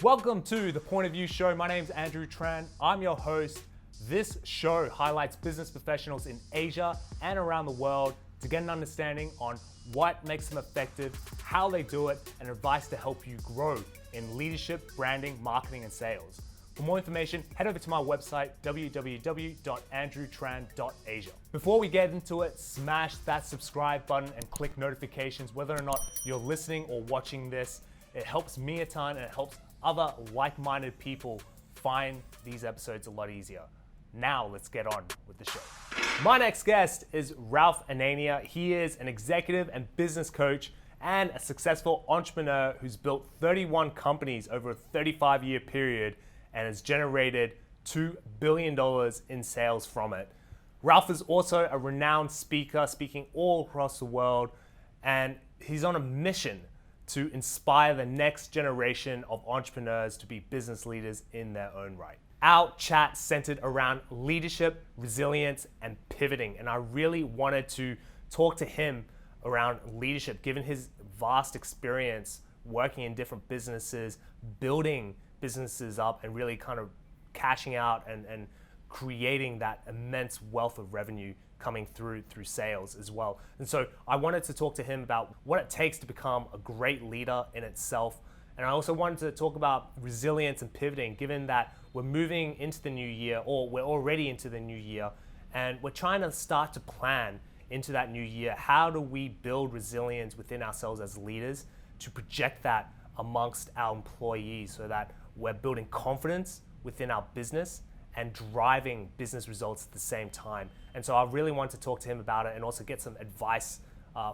Welcome to the Point of View Show. My name's Andrew Tran. I'm your host. This show highlights business professionals in Asia and around the world to get an understanding on what makes them effective, how they do it, and advice to help you grow in leadership, branding, marketing, and sales. For more information, head over to my website, www.andrewtran.asia. Before we get into it, smash that subscribe button and click notifications whether or not you're listening or watching this. It helps me a ton and it helps other like-minded people find these episodes a lot easier. Now let's get on with the show. My next guest is Ralph Anania. He is an executive and business coach and a successful entrepreneur who's built 31 companies over a 35-year period and has generated $2 billion in sales from it. Ralph is also a renowned speaker, speaking all across the world, and he's on a mission to inspire the next generation of entrepreneurs to be business leaders in their own right. Our chat centered around leadership, resilience, and pivoting, and I really wanted to talk to him around leadership, given his vast experience working in different businesses, building businesses up and really kind of cashing out and creating that immense wealth of revenue coming through sales as well. And so I wanted to talk to him about what it takes to become a great leader in itself. And I also wanted to talk about resilience and pivoting, given that we're moving into the new year, or we're already into the new year, and we're trying to start to plan into that new year. How do we build resilience within ourselves as leaders to project that amongst our employees so that we're building confidence within our business and driving business results at the same time? And so I really want to talk to him about it and also get some advice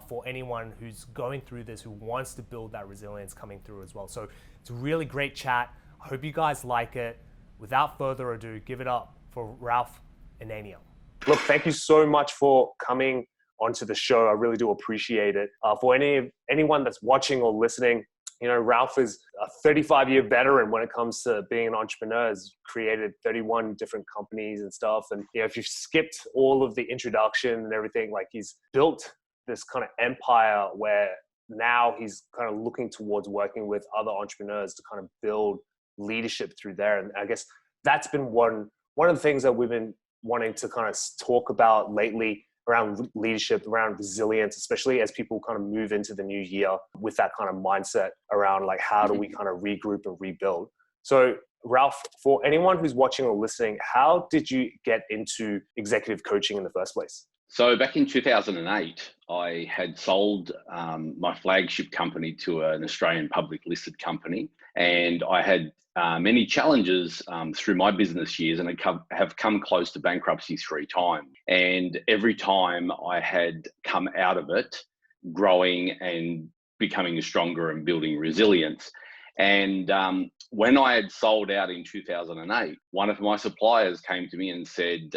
for anyone who's going through this, who wants to build that resilience coming through as well. So it's a really great chat. I hope you guys like it. Without further ado, give it up for Ralph Anania. Look, thank you so much for coming onto the show. I really do appreciate it. For anyone that's watching or listening, you know, Ralph is a 35-year veteran when it comes to being an entrepreneur. Has created 31 different companies and stuff. And you know, if you've skipped all of the introduction and everything, like, he's built this kind of empire where now he's kind of looking towards working with other entrepreneurs to kind of build leadership through there. And I guess that's been one of the things that we've been wanting to kind of talk about lately, around leadership, around resilience, especially as people kind of move into the new year with that kind of mindset around, like, how do we kind of regroup and rebuild? So Ralph, for anyone who's watching or listening, how did you get into executive coaching in the first place? So back in 2008, I had sold my flagship company to an Australian public listed company, and I had many challenges through my business years, and have come close to bankruptcy 3 times. And every time I had come out of it growing and becoming stronger and building resilience. And when I had sold out in 2008, one of my suppliers came to me and said,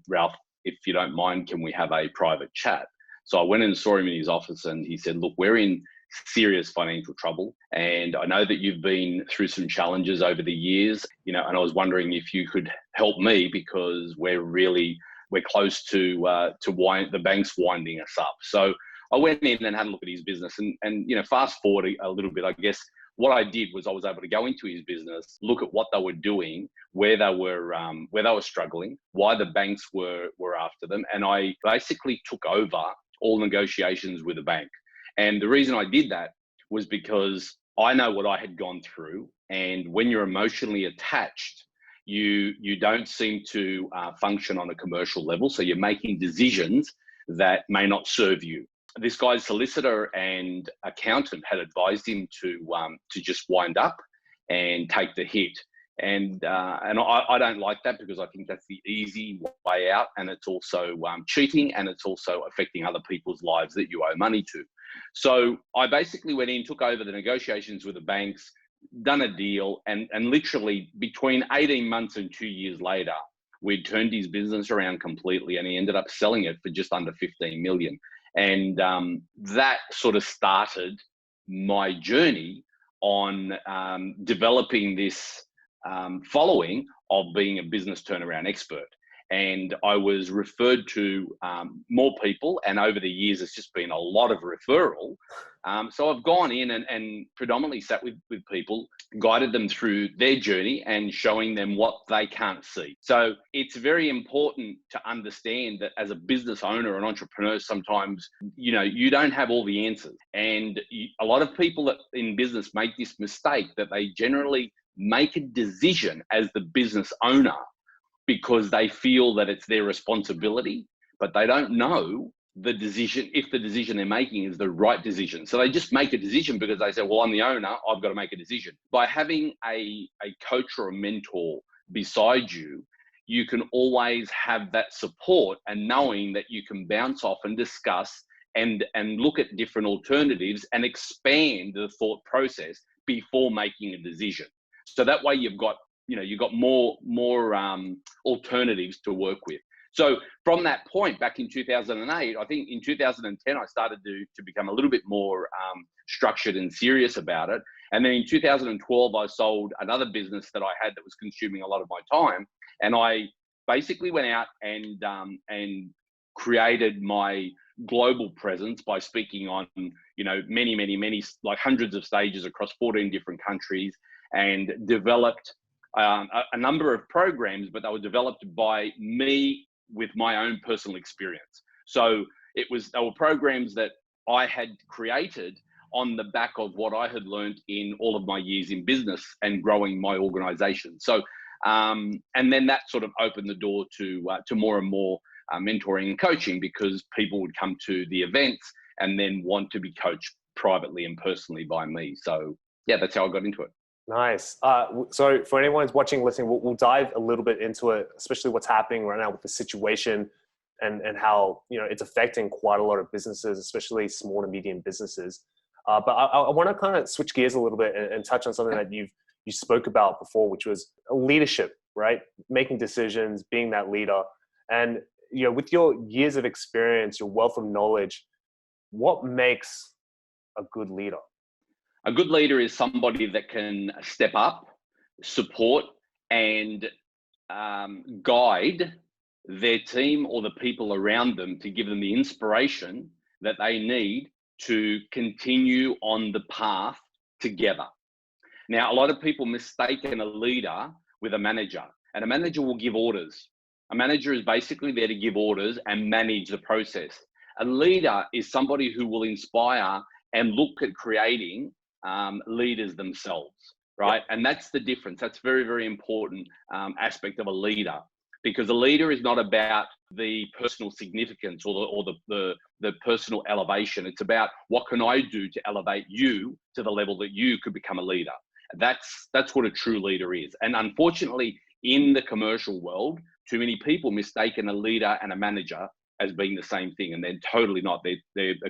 Ralph, if you don't mind, can we have a private chat? So I went and saw him in his office, and he said, look, we're in serious financial trouble, and I know that you've been through some challenges over the years, you know, and I was wondering if you could help me, because we're close to the bank's winding us up. So I went in and had a look at his business, and you know, fast forward a little bit, I guess what I did was I was able to go into his business, look at what they were doing, where they were struggling, why the banks were after them, and I basically took over all negotiations with the bank. And the reason I did that was because I know what I had gone through, and when you're emotionally attached, you don't seem to function on a commercial level, so you're making decisions that may not serve you. This guy's solicitor and accountant had advised him to just wind up and take the hit. And I don't like that, because I think that's the easy way out, and it's also cheating, and it's also affecting other people's lives that you owe money to. So I basically went in, took over the negotiations with the banks, done a deal, and literally between 18 months and 2 years later, we'd turned his business around completely, and he ended up selling it for just under 15 million. And that sort of started my journey on developing this following of being a business turnaround expert. And I was referred to more people, and over the years, it's just been a lot of referral So I've gone in and predominantly sat with people, guided them through their journey and showing them what they can't see. So it's very important to understand that as a business owner or an entrepreneur, sometimes, you don't have all the answers. And a lot of people that in business make this mistake, that they generally make a decision as the business owner because they feel that it's their responsibility, but they don't know the decision, if the decision they're making is the right decision. So they just make a decision because they say, well, I'm the owner, I've got to make a decision. By having a coach or a mentor beside you, you can always have that support and knowing that you can bounce off and discuss and look at different alternatives and expand the thought process before making a decision. So that way you've got more alternatives to work with. So from that point back in 2008, I think in 2010, I started to become a little bit more structured and serious about it. And then in 2012, I sold another business that I had that was consuming a lot of my time. And I basically went out and created my global presence by speaking on, many, like hundreds of stages across 14 different countries, and developed a number of programs, but they were developed by me with my own personal experience. So they were programs that I had created on the back of what I had learned in all of my years in business and growing my organization. So, and then that sort of opened the door to more and more mentoring and coaching, because people would come to the events and then want to be coached privately and personally by me. So yeah, that's how I got into it. Nice. So for anyone who's watching, listening, we'll dive a little bit into it, especially what's happening right now with the situation and how, it's affecting quite a lot of businesses, especially small to medium businesses. But I want to kind of switch gears a little bit and touch on something that you spoke about before, which was leadership, right? Making decisions, being that leader. And, with your years of experience, your wealth of knowledge, what makes a good leader? A good leader is somebody that can step up, support, and guide their team or the people around them to give them the inspiration that they need to continue on the path together. Now, a lot of people mistake a leader with a manager, and a manager will give orders. A manager is basically there to give orders and manage the process. A leader is somebody who will inspire and look at creating leaders themselves, right? Yep. And that's the difference. That's very, very important aspect of a leader, because a leader is not about the personal significance or the personal elevation. It's about, what can I do to elevate you to the level that you could become a leader? That's what a true leader is. And unfortunately, in the commercial world, too many people mistaken a leader and a manager as being the same thing, and they're totally not. They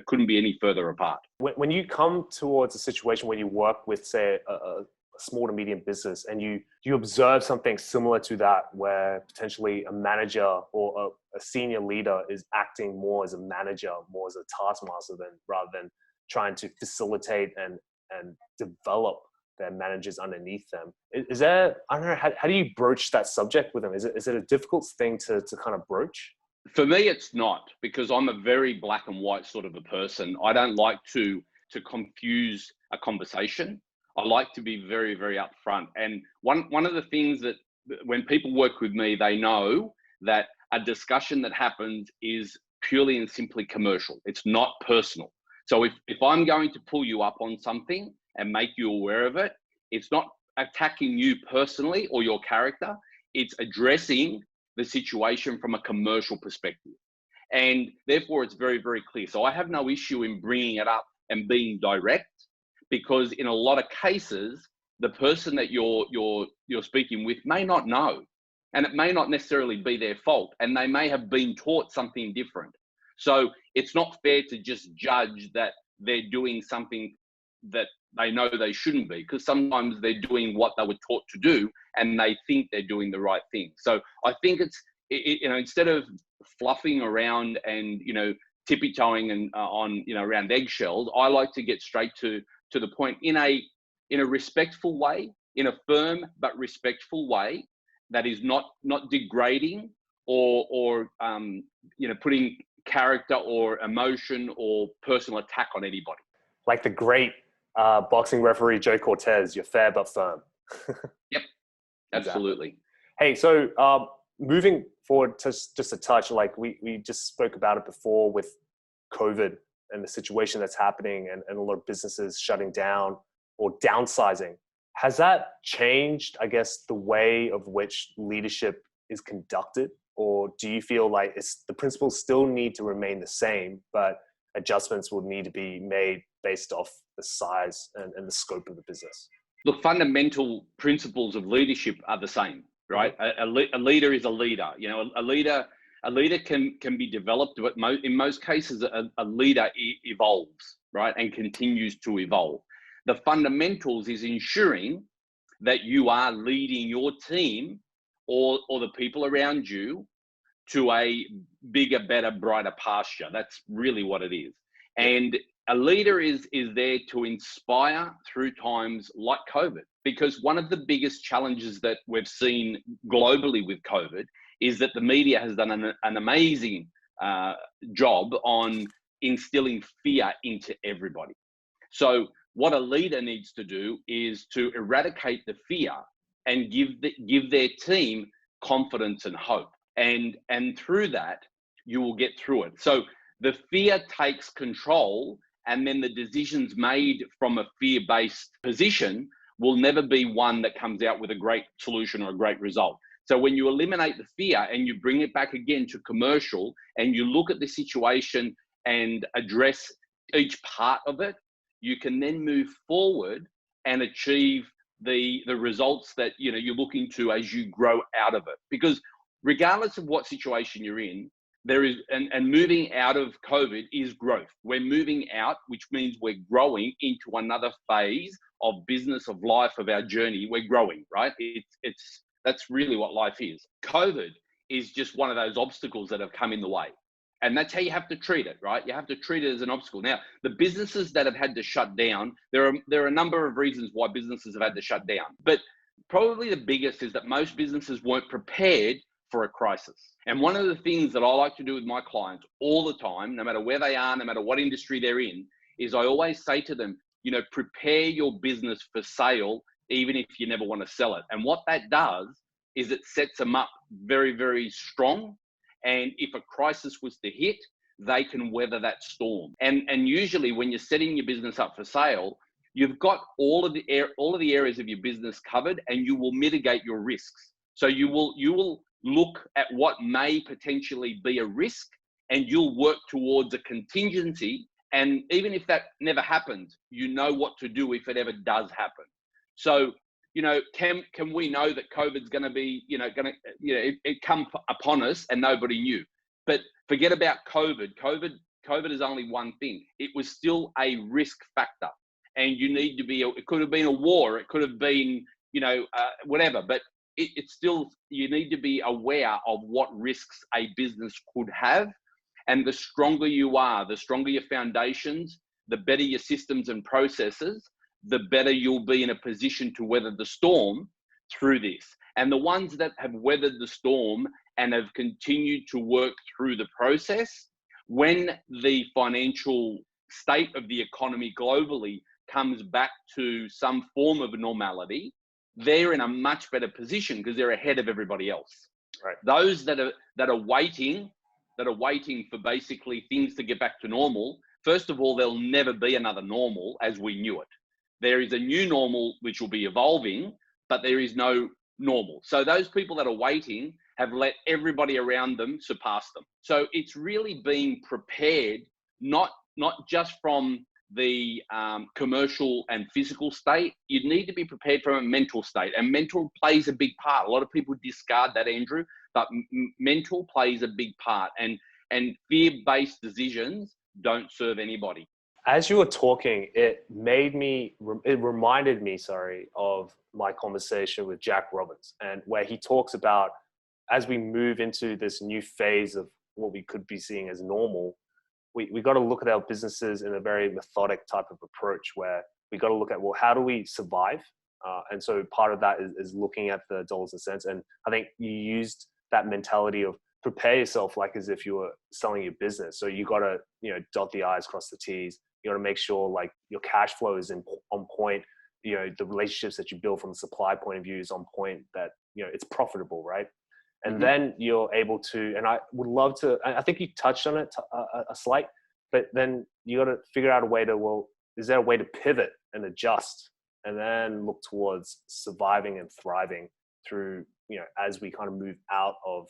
couldn't be any further apart. When you come towards a situation where you work with, say, a small to medium business, and you observe something similar to that, where potentially a manager or a senior leader is acting more as a manager, more as a taskmaster, rather than trying to facilitate and develop their managers underneath them. Is there, I don't know, how do you broach that subject with them? Is it a difficult thing to kind of broach? For me, it's not, because I'm a very black and white sort of a person. I don't like to confuse a conversation. I like to be very, very upfront. And one of the things that when people work with me, they know that a discussion that happens is purely and simply commercial. It's not personal. So if I'm going to pull you up on something and make you aware of it, it's not attacking you personally or your character. It's addressing the situation from a commercial perspective. And therefore, it's very, very clear. So I have no issue in bringing it up and being direct, because in a lot of cases, the person that you're speaking with may not know, and it may not necessarily be their fault, and they may have been taught something different. So it's not fair to just judge that they're doing something that they know they shouldn't be, because sometimes they're doing what they were taught to do and they think they're doing the right thing. So I think it's, instead of fluffing around and, tippy-toeing and on, around eggshells, I like to get straight to the point in a respectful way, in a firm but respectful way that is not degrading or putting character or emotion or personal attack on anybody. like the great boxing referee Joe Cortez, you're fair but firm. Yep, Exactly. absolutely. Hey, so moving forward to just a touch, like we just spoke about it before with COVID and the situation that's happening and a lot of businesses shutting down or downsizing. Has that changed, I guess, the way of which leadership is conducted? Or do you feel like the principles still need to remain the same, but adjustments will need to be made based off the size and the scope of the business? The fundamental principles of leadership are the same, right? A leader is a leader. You know, a leader can be developed, but in most cases, a leader evolves, right, and continues to evolve. The fundamentals is ensuring that you are leading your team or the people around you to a bigger, better, brighter pasture. That's really what it is. And a leader is there to inspire through times like COVID, because one of the biggest challenges that we've seen globally with COVID is that the media has done an amazing job on instilling fear into everybody. So what a leader needs to do is to eradicate the fear and give their team confidence and hope. And through that, you will get through it. So the fear takes control, and then the decisions made from a fear-based position will never be one that comes out with a great solution or a great result. So when you eliminate the fear and you bring it back again to commercial, and you look at the situation and address each part of it, you can then move forward and achieve the results that you're looking to as you grow out of it. Because regardless of what situation you're in, there is, and moving out of COVID is growth. We're moving out, which means we're growing into another phase of business, of life, of our journey. We're growing, right? That's really what life is. COVID is just one of those obstacles that have come in the way. And that's how you have to treat it, right? You have to treat it as an obstacle. Now, the businesses that have had to shut down, there are a number of reasons why businesses have had to shut down. But probably the biggest is that most businesses weren't prepared for a crisis. And one of the things that I like to do with my clients all the time, no matter where they are, no matter what industry they're in, is I always say to them, prepare your business for sale, even if you never want to sell it. And what that does is it sets them up very, very strong. And if a crisis was to hit, they can weather that storm. And usually when you're setting your business up for sale, you've got all of the areas of your business covered, and you will mitigate your risks. So you will look at what may potentially be a risk, and you'll work towards a contingency. And even if that never happens, you know what to do if it ever does happen. So, can we know that COVID's going to be, it come upon us and nobody knew? But forget about COVID. COVID is only one thing. It was still a risk factor, and you need to be. It could have been a war. It could have been, whatever. But it's still, you need to be aware of what risks a business could have. And the stronger you are, the stronger your foundations, the better your systems and processes, the better you'll be in a position to weather the storm through this. And the ones that have weathered the storm and have continued to work through the process, when the financial state of the economy globally comes back to some form of normality, they're in a much better position because they're ahead of everybody else. Right. Those that are waiting for basically things to get back to normal, first of all, there'll never be another normal as we knew it. There is a new normal which will be evolving, but there is no normal. So those people that are waiting have let everybody around them surpass them. So it's really being prepared, not just from the commercial and physical state. You need to be prepared from a mental state, and mental plays a big part. A lot of people discard that, Andrew, but mental plays a big part, and fear-based decisions don't serve anybody. As you were talking, it reminded me, of my conversation with Jack Robbins, and where he talks about, as we move into this new phase of what we could be seeing as normal, we got to look at our businesses in a very methodic type of approach, where we got to look at, well, how do we survive? And so part of that is looking at the dollars and cents. And I think you used that mentality of prepare yourself like as if you were selling your business. So you got to, dot the I's, cross the T's. You got to make sure like your cash flow is on point. The relationships that you build from a supply point of view is on point, that, it's profitable, right? And then you're able to, and I would love to, I think you touched on it a slight, but then you got to figure out a way to, well, is there a way to pivot and adjust and then look towards surviving and thriving through, as we kind of move out of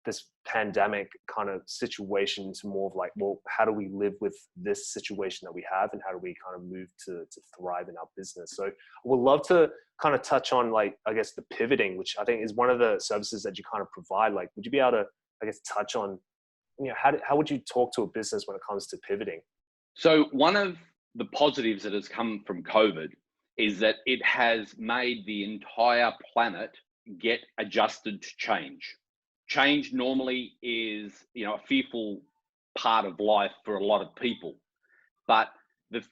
this pandemic kind of situation to more of like, well, how do we live with this situation that we have, and how do we kind of move to thrive in our business? So we'd love to kind of touch on, like, I guess the pivoting, which I think is one of the services that you kind of provide. Like, would you be able to, I guess, touch on, how would you talk to a business when it comes to pivoting? So one of the positives that has come from COVID is that it has made the entire planet get adjusted to change. Change normally is, a fearful part of life for a lot of people. But the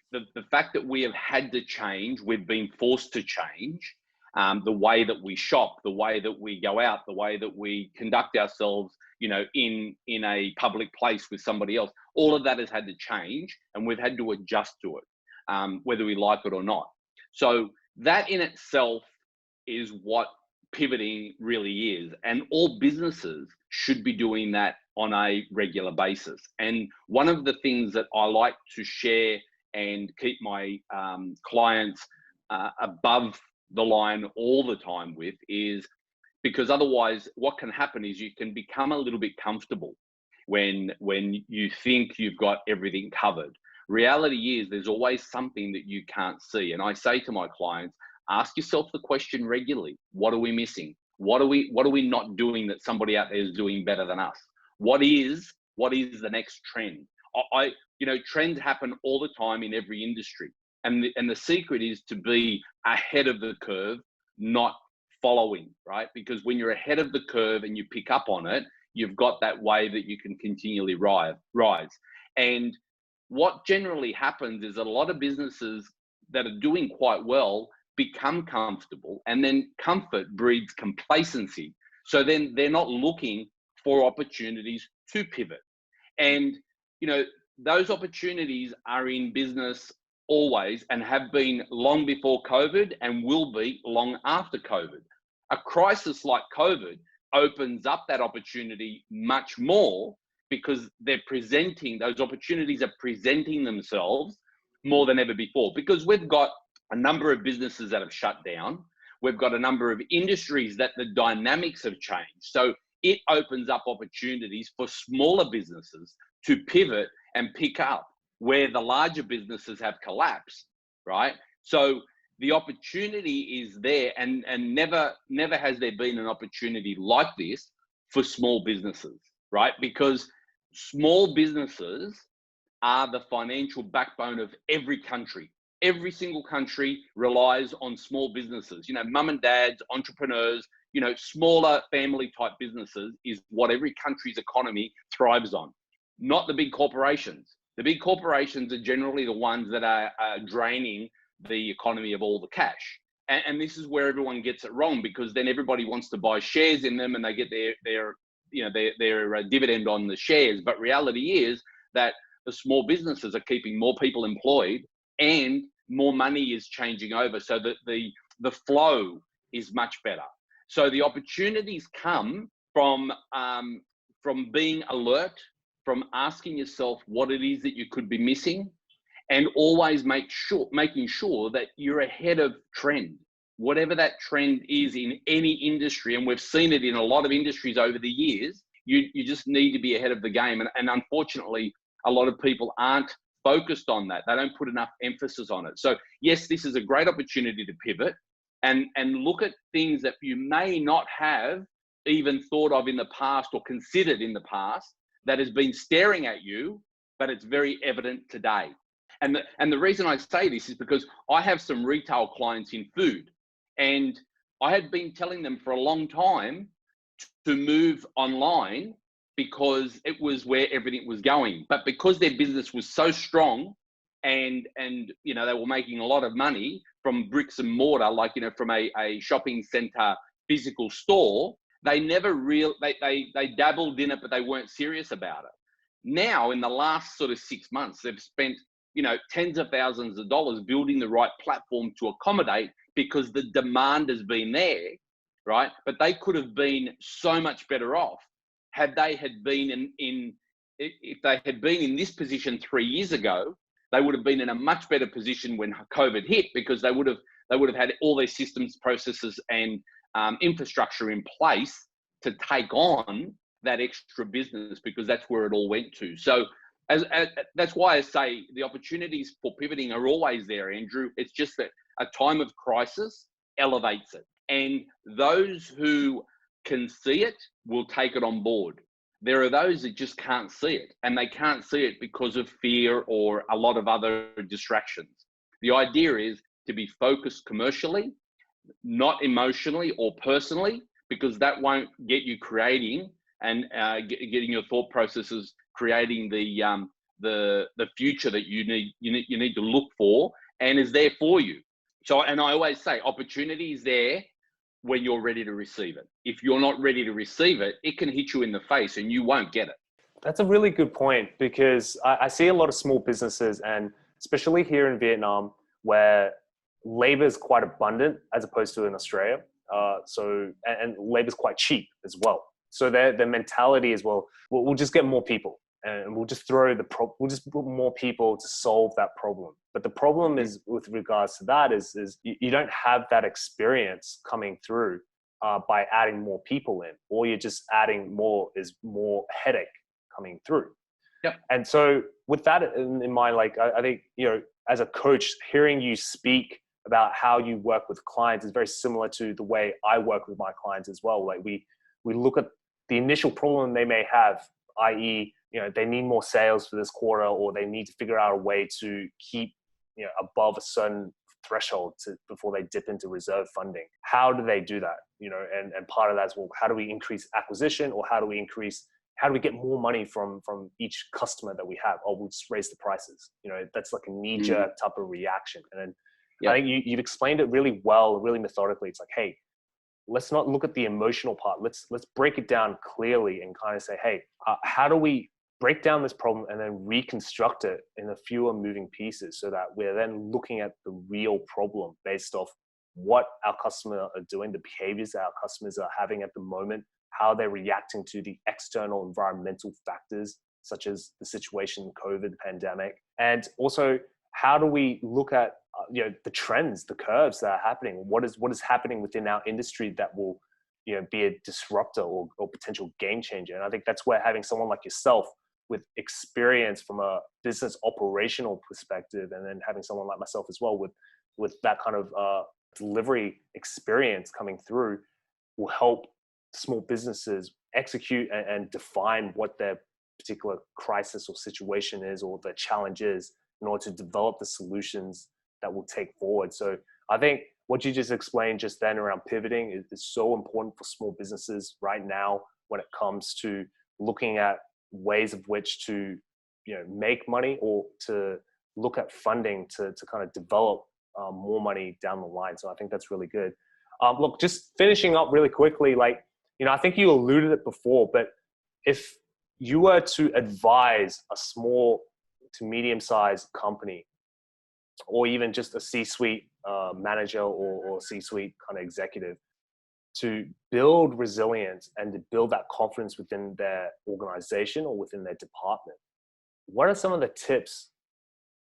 fact that we have had to change, we've been forced to change the way that we shop, the way that we go out, the way that we conduct ourselves, in a public place with somebody else. All of that has had to change, and we've had to adjust to it, whether we like it or not. So that in itself is what pivoting really is, and all businesses should be doing that on a regular basis. And one of the things that I like to share and keep my clients above the line all the time with is, because otherwise what can happen is you can become a little bit comfortable when you think you've got everything covered. Reality is there's always something that you can't see. And I say to my clients, ask yourself the question regularly: what are we missing? What are we not doing that somebody out there is doing better than us? What is the next trend? Trends happen all the time in every industry. And the secret is to be ahead of the curve, not following, right? Because when you're ahead of the curve and you pick up on it, you've got that way that you can continually rise. And what generally happens is that a lot of businesses that are doing quite well become comfortable, and then comfort breeds complacency. So then they're not looking for opportunities to pivot. And, those opportunities are in business always, and have been long before COVID, and will be long after COVID. A crisis like COVID opens up that opportunity much more, because those opportunities are presenting themselves more than ever before, because we've got a number of businesses that have shut down. We've got a number of industries that the dynamics have changed. So it opens up opportunities for smaller businesses to pivot and pick up where the larger businesses have collapsed, right? So the opportunity is there, and never has there been an opportunity like this for small businesses, right? Because small businesses are the financial backbone of every country. Every single country relies on small businesses. Mum and dads, entrepreneurs, smaller family type businesses is what every country's economy thrives on, not the big corporations. The big corporations are generally the ones that are draining the economy of all the cash. And this is where everyone gets it wrong, because then everybody wants to buy shares in them, and they get their dividend on the shares. But reality is that the small businesses are keeping more people employed, and more money is changing over, so that the flow is much better. So the opportunities come from being alert, from asking yourself what it is that you could be missing, and always making sure that you're ahead of trend, whatever that trend is in any industry. And we've seen it in a lot of industries over the years. You just need to be ahead of the game. And unfortunately, a lot of people aren't focused on that. They don't put enough emphasis on it. So yes, this is a great opportunity to pivot and look at things that you may not have even thought of in the past or considered in the past, that has been staring at you, but it's very evident today. And the reason I say this is because I have some retail clients in food, and I had been telling them for a long time to move online, because it was where everything was going. But because their business was so strong, and they were making a lot of money from bricks and mortar, like from a shopping center physical store, They never they dabbled in it, but they weren't serious about it. Now, in the last sort of 6 months, they've spent, tens of thousands of dollars building the right platform to accommodate, because the demand has been there, right? But they could have been so much better off had they had been if they had been in this position 3 years ago. They would have been in a much better position when COVID hit, because they would have had all their systems, processes, and infrastructure in place to take on that extra business, because that's where it all went to. So that's why I say the opportunities for pivoting are always there, Andrew. It's just that a time of crisis elevates it. And those who can see it will take it on board. There are those that just can't see it, and they can't see it because of fear or a lot of other distractions. The idea is to be focused commercially, not emotionally or personally, because that won't get you creating and getting your thought processes, creating the future that you need to look for and is there for you. So, and I always say, opportunity is there when you're ready to receive it. If you're not ready to receive it, it can hit you in the face and you won't get it. That's a really good point, because I see a lot of small businesses, and especially here in Vietnam, where labor is quite abundant as opposed to in Australia. And labor is quite cheap as well. So their mentality is, well, we'll just get more people, and we'll just we'll just put more people to solve that problem. But the problem is, with regards to that, is you don't have that experience coming through by adding more people in. All you're just adding more headache coming through. Yep. And so with that in mind, I think, as a coach, hearing you speak about how you work with clients is very similar to the way I work with my clients as well. Like we look at the initial problem they may have, i.e., they need more sales for this quarter, or they need to figure out a way to keep, above a certain threshold before they dip into reserve funding. How do they do that? And part of that is, well, how do we increase acquisition, or how do we get more money from each customer that we have? Oh, we'll just raise the prices. That's like a knee-jerk type of reaction. And then I think you've explained it really well, really methodically. It's like, hey, let's not look at the emotional part. Let's break it down clearly and kind of say, hey, how do we break down this problem and then reconstruct it in a fewer moving pieces, so that we're then looking at the real problem based off what our customers are doing, the behaviors that our customers are having at the moment, how they're reacting to the external environmental factors, such as the situation, COVID, pandemic. And also, how do we look at the trends, the curves that are happening? What is happening within our industry that will be a disruptor or potential game changer? And I think that's where having someone like yourself with experience from a business operational perspective, and then having someone like myself as well with that kind of delivery experience coming through, will help small businesses execute and define what their particular crisis or situation is, or the challenge is, in order to develop the solutions that will take forward. So I think what you just explained just then around pivoting is so important for small businesses right now, when it comes to looking at ways of which to make money, or to look at funding to kind of develop more money down the line. So I think that's really good. Look, just finishing up really quickly, I think you alluded it before, but if you were to advise a small to medium-sized company, or even just a C-suite manager or C-suite kind of executive, to build resilience and to build that confidence within their organization or within their department, what are some of the tips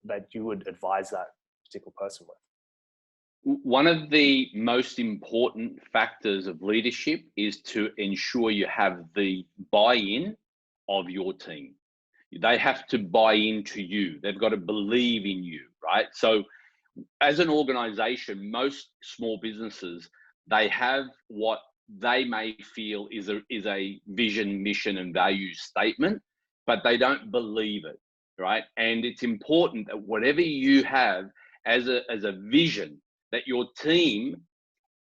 that you would advise that particular person with? One of the most important factors of leadership is to ensure you have the buy-in of your team. They have to buy into you. They've got to believe in you, right? So as an organization, most small businesses, they have what they may feel is a vision, mission, and value statement, but they don't believe it, right? And it's important that whatever you have as a vision, that your team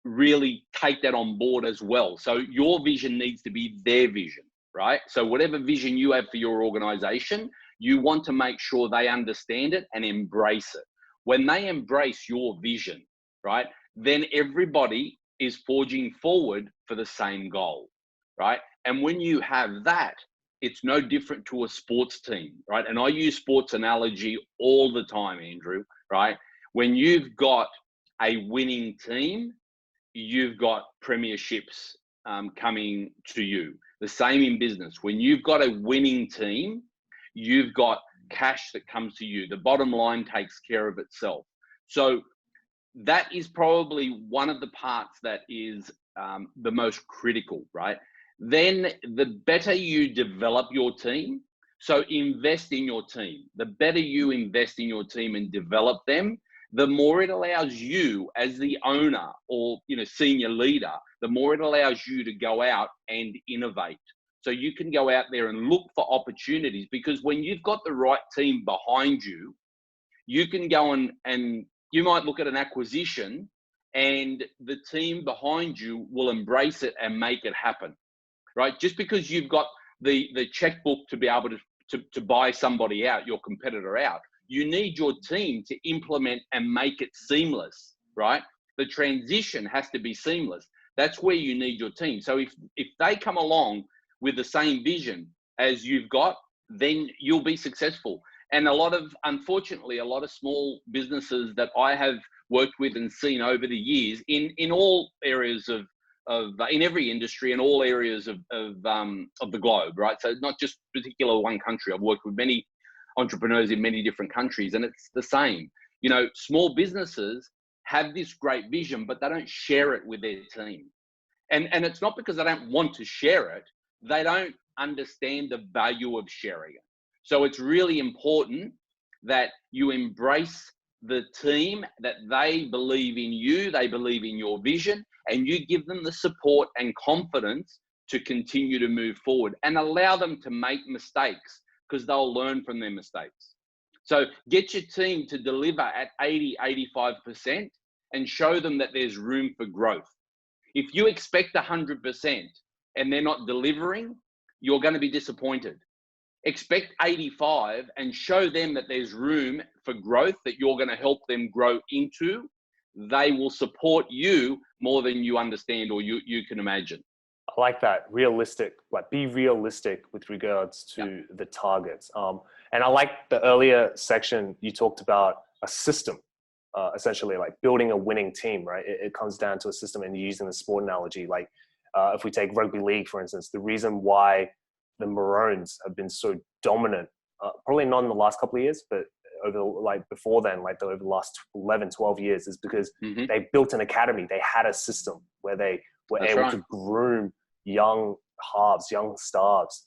really take that on board as well. So your vision needs to be their vision, right? So whatever vision you have for your organization, you want to make sure they understand it and embrace it. When they embrace your vision, right, then everybody is forging forward for the same goal, right? And when you have that, it's no different to a sports team, right? And I use sports analogy all the time, Andrew, right? When you've got a winning team, you've got premierships coming to you. The same in business. When you've got a winning team, you've got cash that comes to you. The bottom line takes care of itself. So that is probably one of the parts that is the most critical, right? Then the better you develop your team, so invest in your team. The better you invest in your team and develop them, the more it allows you as the owner or senior leader, the more it allows you to go out and innovate. So you can go out there and look for opportunities, because when you've got the right team behind you, you can go and you might look at an acquisition and the team behind you will embrace it and make it happen, right? Just because you've got the checkbook to be able to buy somebody out, your competitor out, you need your team to implement and make it seamless, right? The transition has to be seamless. That's where you need your team. So if they come along with the same vision as you've got, then you'll be successful. And unfortunately, a lot of small businesses that I have worked with and seen over the years in all areas in every industry and all areas of the globe, right? So not just particular one country. I've worked with many entrepreneurs in many different countries, and it's the same. Small businesses have this great vision, but they don't share it with their team. And it's not because they don't want to share it. They don't understand the value of sharing it. So it's really important that you embrace the team, that they believe in you, they believe in your vision, and you give them the support and confidence to continue to move forward and allow them to make mistakes, because they'll learn from their mistakes. So get your team to deliver at 80-85% and show them that there's room for growth. If you expect 100% and they're not delivering, you're going to be disappointed. Expect 85 and show them that there's room for growth that you're going to help them grow into. They will support you more than you understand or you can imagine. I like that. Realistic, like be realistic with regards to the targets. And I like the earlier section you talked about a system, essentially like building a winning team, right? It comes down to a system, and using the sport analogy. Like if we take rugby league, for instance, the reason why the Maroons have been so dominant, probably not in the last couple of years, but before then, over the last 11, 12 years, is because they built an academy. They had a system where they were able to groom young halves, young stars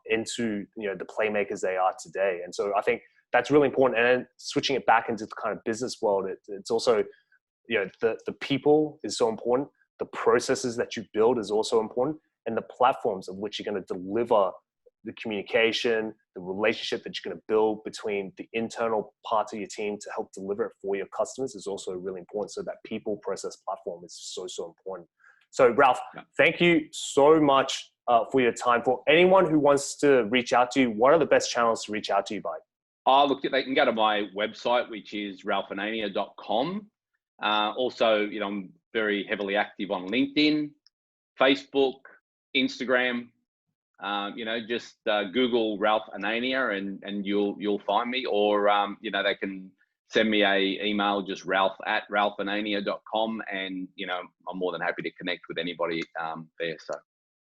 into the playmakers they are today. And so I think that's really important. And then switching it back into the kind of business world, it's also the people is so important. The processes that you build is also important, and the platforms of which you're going to deliver the communication, the relationship that you're going to build between the internal parts of your team to help deliver it for your customers is also really important. So that people process platform is so important. So Ralph, thank you so much for your time. For anyone who wants to reach out to you, what are the best channels to reach out to you by? Look, they can go to my website, which is ralphanania.com. Also, I'm very heavily active on LinkedIn, Facebook, Instagram. Just Google Ralph Anania and you'll find me, or they can send me a email, just ralph@ralphanania.com, and I'm more than happy to connect with anybody there. So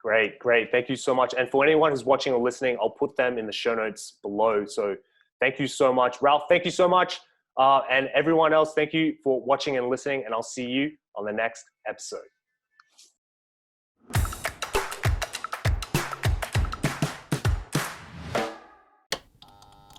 great. Thank you so much. And for anyone who's watching or listening, I'll put them in the show notes below. So thank you so much, Ralph. Thank you so much, and everyone else. Thank you for watching and listening, and I'll see you on the next episode.